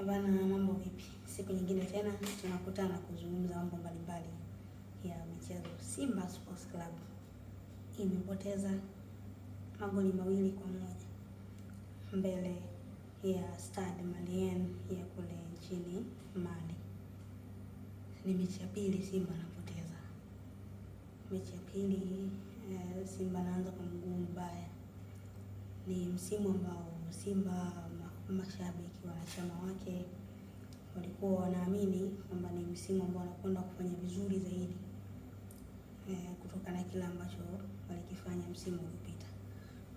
Bana, mambo vipi? Siku nyingine tena tunakutana kuzungumza mambo mbalimbali ya michezo. Simba Sports Club imepoteza magoli 2-1 mbele ya Stade Malien ya kule nchini Mali. Ni mechi ya pili Simba anapoteza. Mechi ya pili Simba anaanza kwa mguu mbaya. Ni msimu ambao Simba mashabiki wanachama wake walikuwa wanaamini kwamba ni msimu ambao wanakwenda kufanya vizuri zaidi kutokana na kile ambacho walikifanya msimu uliopita.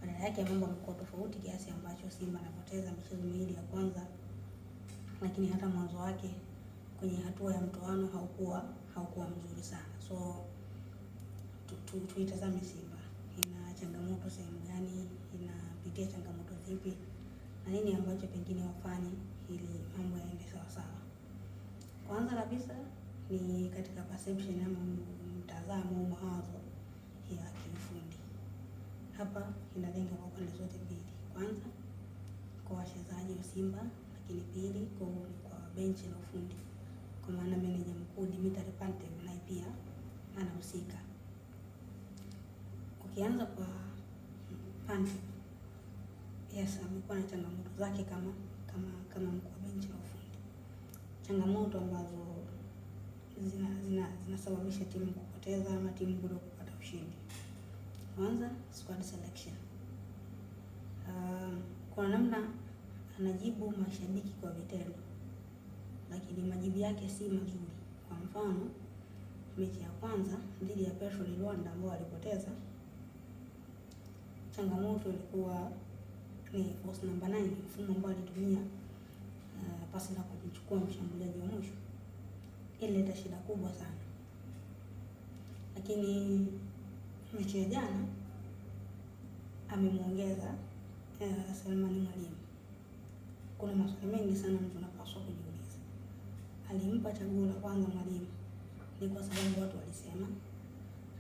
Badala yake mambo yamekuwa tofauti kiasi ambacho Simba anapoteza michezo miwili ya kwanza, lakini hata mwanzo wake kwenye hatua ya mtoano haukuwa mzuri sana. So tuitazame Simba ina changamoto sehemu gani, inapitia changamoto zipi, na nini ambacho pengine wafanye ili mambo yaende sawa sawa. Kwanza kabisa ni katika perception ama mtazamo, mawazo ya kiufundi. Hapa inalenga kwa pande zote mbili. Kwanza kwa wachezaji wa Simba, lakini pili kwa benchi la ufundi, kwa maana meneja mkuu Dimitri Pantev naye pia anahusika. Ukianza kwa Pantev, yes, amekuwa na changamoto zake kama mkuu wa benchi la ufundi, changamoto ambazo zinasababisha timu kupoteza ama timu bado kupata ushindi. Kwanza squad selection, kwa namna anajibu mashabiki kwa vitendo, lakini majibu yake si mazuri. Kwa mfano, mechi ya kwanza dhidi ya Petro de Luanda ambao walipoteza, changamoto ilikuwa ni force number 9, mfumo ambao alitumia pasi la kuchukua mshambuliaji wa mwisho. Ilileta shida kubwa sana. Lakini mechi ya jana amemuongeza Selemani Mwalimu. Kuna maswali mengi sana mtu anapaswa kujiuliza. Alimpa chaguo la kwanza Mwalimu ni kwa sababu watu walisema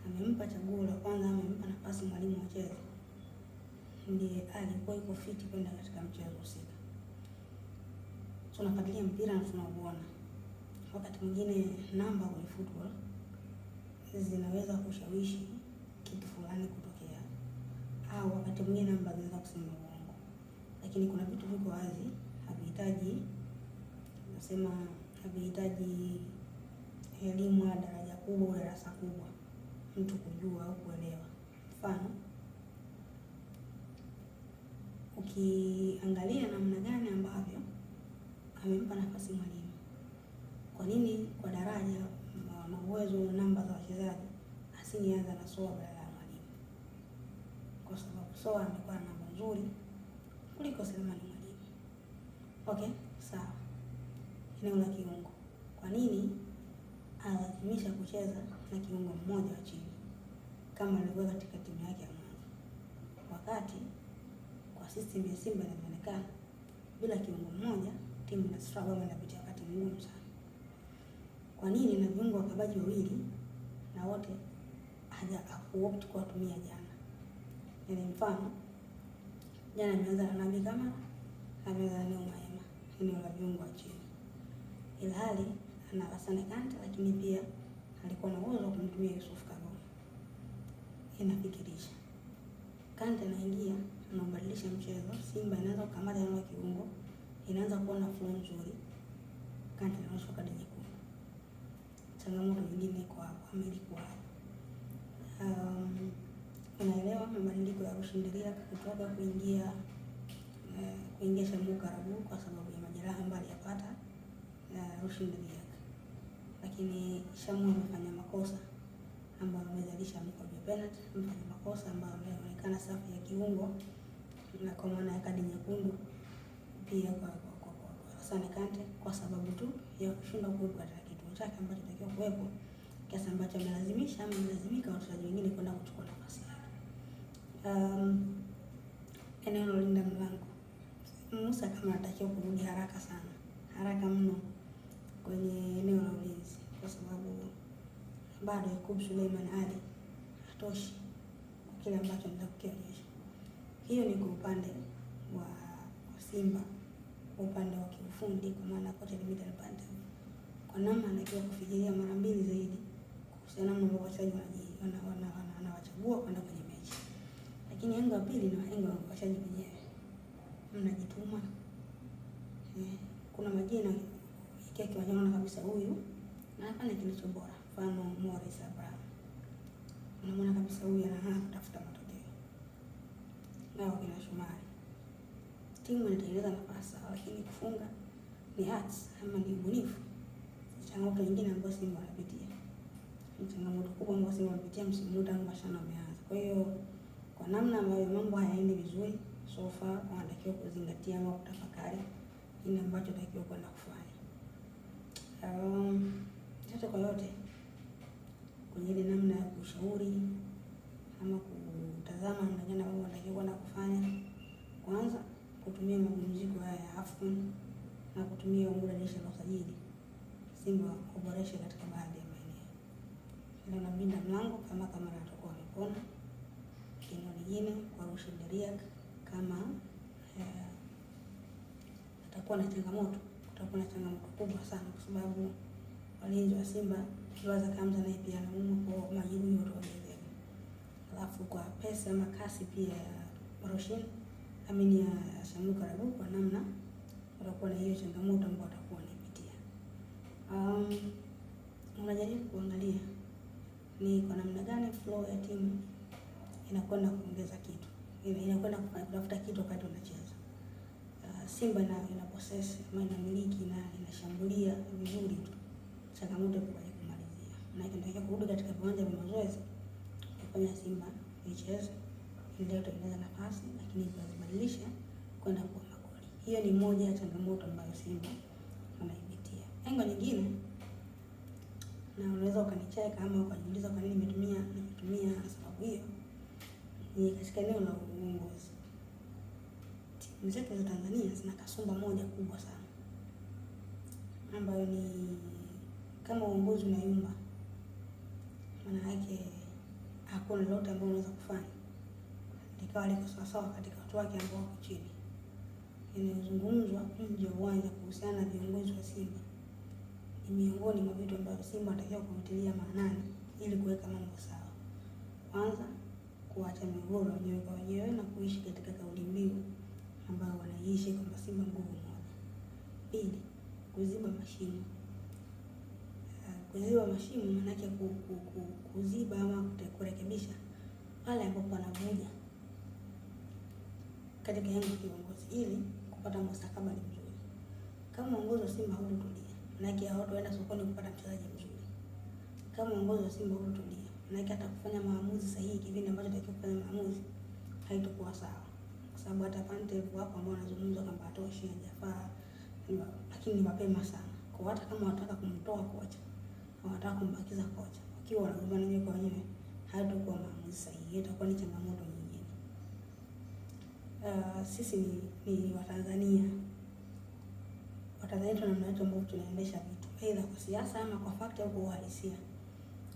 amempa chaguo la kwanza, amempa nafasi Mwalimu acheze, ndiye alikuwa yuko fiti kwenda katika mchezo husika. Tunafuatilia mpira na tunaona wakati mwingine namba kwenye football zinaweza kushawishi kitu fulani kutokea, au wakati mwingine namba zinaweza kusema uongo, lakini kuna vitu viko wazi, havihitaji elimu ya daraja kubwa, darasa kubwa mtu kujua au kuelewa. Mfano, ukiangalia namna gani ambavyo amempa nafasi Mwalimu, kwa nini kwa daraja na uwezo na namba za wachezaji asingeanza na Soa badala ya Mwalimu? Kwa sababu Soa amekuwa na namba nzuri kuliko Selemani Mwalimu. Okay, sawa. Eneo la kiungo, kwa nini alazimisha kucheza na kiungo mmoja wa chini kama alivyo katika timu yake ya mwanzo, wakati kwa system ya Simba inaonekana bila kiungo mmoja timu ina struggle, inapitia wakati mgumu sana. Kwa nini na viungo wakabaji wawili na wote hakuopt kwa kutumia jana? Yaani mfano, jana ameanza na Nabi Kamara, ameanza na Maema eneo la viungo wa chini, ilhali ana Hassan Kante, lakini pia alikuwa na uwezo wa kumtumia Yusuf Kagoma. Inafikirisha Kante anaingia, anabadilisha mchezo, Simba inaanza kukamata eneo la kiungo, inaanza kuwa na flow nzuri, Kante anaosha kadi nyekundu. Changamoto nyingine kwa hapo amelikuwa unaelewa mabadiliko ya Rushindiria kutoka kuingia Shamu Karabu kwa sababu ya majeraha ambayo aliyapata Rushindiria, lakini Shamu amefanya makosa ambayo amezalisha mkojo penalty, amefanya makosa ambayo yameonekana safu ya kiungo na kwa maana ya kadi nyekundu pia kwa Hassan Kante, kwa sababu tu ya kushindwa kuwepo katika kituo chake ambacho takiwa kuwepo, kiasi ambacho amelazimika wachezaji wengine kwenda kuchukua nafasi yake. Eneo la linda mlango, Musa kama anatakiwa kurudi haraka mno kwenye eneo la ulinzi, kwa sababu bado Yakub Suleiman Ali hatoshi kwa kile ambacho anataka kukionyesha. Hiyo ni kwa upande wa Simba upande wa kiufundi, kwa maana kocha Dimitri Pantev, kwa namna anatakiwa kufikiria mara mbili zaidi kuhusiana na namna wachezaji wanawachagua kwenda kwenye mechi. Lakini engo ya pili ni engo ya wachezaji wenyewe, mnajituma. Kuna majina ikiwa kiwanjani kabisa huyu anafanya kilicho bora, mfano Morris Abraham, unamwona kabisa huyu anaanza kutafuta matokeo. Nao kina Shumari, timu inatengeneza nafasi lakini kufunga ni arts ama ni ubunifu. Changamoto nyingine ambayo Simba wanapitia, ni changamoto kubwa ambayo Simba wanapitia msimu huu tangu mashindano yameanza. Kwa hiyo kwa namna ambayo mambo hayaendi vizuri so far, wanatakiwa kuzingatia au kutafakari nini ambacho takiwa kwenda kufanya. Yote kwa yote, kwenye ile namna ya kushauri ama kutazama namna gani ambao wanatakiwa kwenda kufanya, kwanza kutumia mapumziko haya ya AFCON na kutumia muda dirisha la usajili, Simba kuboresha katika baadhi ya maeneo. Ndio namlinda mlango kama atakuwa amepona. Eneo lingine kwa Rashid Riak, kama atakuwa na changamoto, kutakuwa na changamoto kubwa sana, kwa sababu walinzi wa Simba Kiwaza Kamza naye pia anaumwa kwa majeruhi wanaoongezeka. Alafu kwa pesa ama kasi pia ya Roshin amini ya Shamuka Rabu, kwa namna watakuwa na hiyo changamoto ambayo watakuwa wanaipitia. Unajaribu kuangalia ni kwa namna gani flow ya timu inakwenda kuongeza kitu, inakwenda kutafuta kitu wakati unacheza. Simba ina possess ama inamiliki na inashambulia vizuri tu, changamoto kwa kumalizia. Na inataka kurudi katika viwanja vya mazoezi kufanya Simba icheze ndio itatengeneza nafasi, lakini ibadilisha kwenda kwa magoli. Hiyo ni moja ya changamoto ambayo Simba wanaipitia. Engo nyingine, na unaweza ukanicheka ama ukajiuliza kwa nini nimetumia sababu hiyo, ni katika eneo la uongozi. Timu zetu za Tanzania zina kasumba moja kubwa sana, ambayo ni kama uongozi unayumba, maana yake hakuna lolote ambalo unaweza kufanya likawa liko sawasawa katika watu wake ambao wako chini. Inazungumzwa nje ya uwanja kuhusiana na viongozi wa Simba ni miongoni mwa vitu ambavyo Simba anatakiwa kuvitilia maanani ili kuweka mambo sawa. Kwanza, kuacha migogoro wenyewe kwa wenyewe na kuishi katika kauli mbiu ambayo wanaishi kwamba Simba nguvu moja. Pili, kuziba mashimo. Kuziba mashimo maana yake kuziba ama kurekebisha pale ambapo wanavuja katika yangu kiongozi, ili kupata mustakabali mzuri. Kama uongozi wa Simba hautulia, maana yake hawataenda sokoni kupata mchezaji mzuri. Kama uongozi wa Simba hautulia, maana yake hata kufanya maamuzi sahihi kipindi ambacho takiwa kufanya maamuzi haitakuwa sawa. Kwa sababu hata Pantev hapo ambao wanazungumza kwamba atoshi hajafaa, lakini ni mapema sana. Kwa hata kama wataka kumtoa kocha, wanataka kumbakiza kocha, wakiwa wanagombana wenyewe kwa wenyewe, haitakuwa maamuzi sahihi, itakuwa ni changamoto nyingine. Sisi ni Watanzania. Watanzania tuna namna yetu ambayo tunaendesha vitu, aidha kwa siasa ama kwa fakta au kwa uhalisia,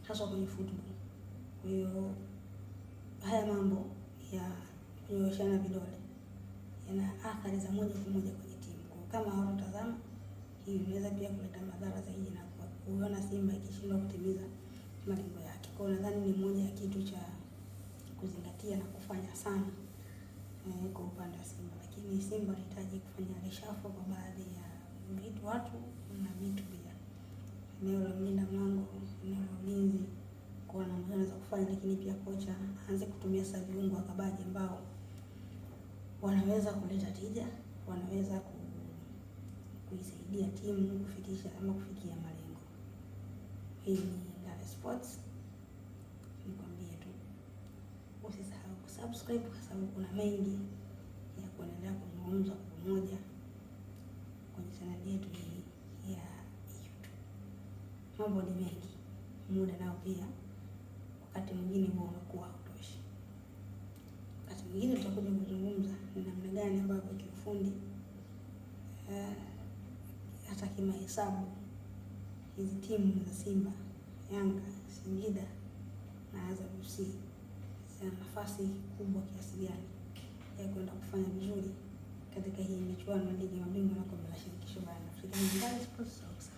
hasa kwenye football. Kwa hiyo haya mambo ya kunyoshana vidole yana athari za moja kwa moja kwenye timu. Kwa kama hawatazama, hii inaweza pia kuleta madhara zaidi na kuona Simba ikishindwa kutimiza malengo yake. Kwa hiyo nadhani ni moja ya kitu cha kuzingatia na kufanya sana kwa upande wa Simba. Lakini Simba inahitaji kufanya reshuffle kwa baadhi ya watu na vitu pia. Eneo la mlinda mlango, eneo la ulinzi, kwa namna anaweza kufanya, lakini pia kocha aanze kutumia sasa viungo wakabaji ambao wanaweza kuleta tija, wanaweza kuisaidia timu kufikisha ama kufikia malengo. Hii ni Ngare Sports. Nikwambie tu usisahau kusubscribe, kwa sababu kuna mengi ya kuendelea kuzungumza kwa pamoja kwenye channel yetu hii ya YouTube. Mambo ni mengi, muda nao pia wakati mwingine huwa unakuwa hautoshi. Wakati mwingine tutakuja kuzungumza ni namna gani ambavyo kiufundi hata kimahesabu hizi timu za Simba, Yanga, Singida na Azam FC zina nafasi kubwa kiasi gani ya kwenda kufanya vizuri katika hii michuano ya ligi ya mabingwa na kombe la shirikisho barani Afrika. Sports Talks.